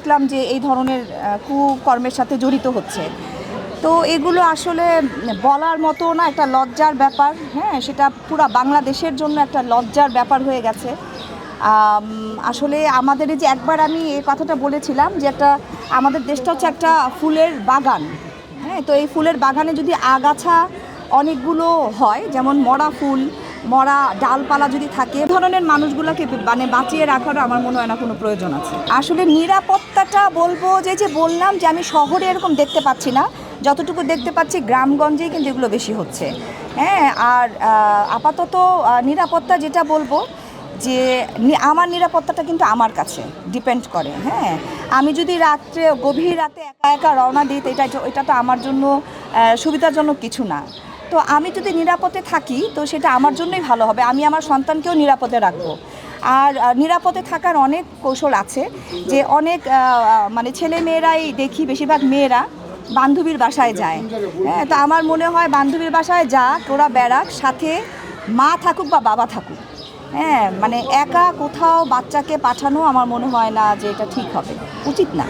দেখলাম যে এই ধরনের কুকর্মের সাথে জড়িত হচ্ছে। তো এগুলো আসলে বলার মতো না, একটা লজ্জার ব্যাপার। হ্যাঁ, সেটা পুরা বাংলাদেশের জন্য একটা লজ্জার ব্যাপার হয়ে গেছে। আসলে আমাদের এই যে একবার আমি এই কথাটা বলেছিলাম যে আমাদের দেশটা হচ্ছে একটা ফুলের বাগান। হ্যাঁ, তো এই ফুলের বাগানে যদি আগাছা অনেকগুলো হয়, যেমন মরা ফুল, মরা ডালপালা যদি থাকে, এ ধরনের মানুষগুলোকে মানে বাঁচিয়ে রাখারও আমার মনে হয় না কোনো প্রয়োজন আছে। আসলে নিরাপত্তাটা বলবো যে বললাম যে আমি শহরে এরকম দেখতে পাচ্ছি না, যতটুকু দেখতে পাচ্ছি গ্রামগঞ্জেই কিন্তু এগুলো বেশি হচ্ছে। হ্যাঁ, আর আপাতত নিরাপত্তা যেটা বলবো যে আমার নিরাপত্তাটা কিন্তু আমার কাছে ডিপেন্ড করে। হ্যাঁ, আমি যদি গভীর রাতে একা একা রওনা দিই, তো এটা তো আমার জন্য সুবিধাজনক কিছু না। তো আমি যদি নিরাপদে থাকি তো সেটা আমার জন্যই ভালো হবে, আমি আমার সন্তানকেও নিরাপদে রাখবো। আর নিরাপদে থাকার অনেক কৌশল আছে, যে অনেক মানে ছেলে মেয়েরাই দেখি, বেশিরভাগ মেয়েরা বান্ধবীর বাসায় যায়। হ্যাঁ, তো আমার মনে হয় বান্ধবীর বাসায় যাক, ওরা বেড়াক, সাথে মা থাকুক বা বাবা থাকুক। হ্যাঁ, মানে একা কোথাও বাচ্চাকে পাঠানো আমার মনে হয় না যে এটা ঠিক হবে, উচিত না।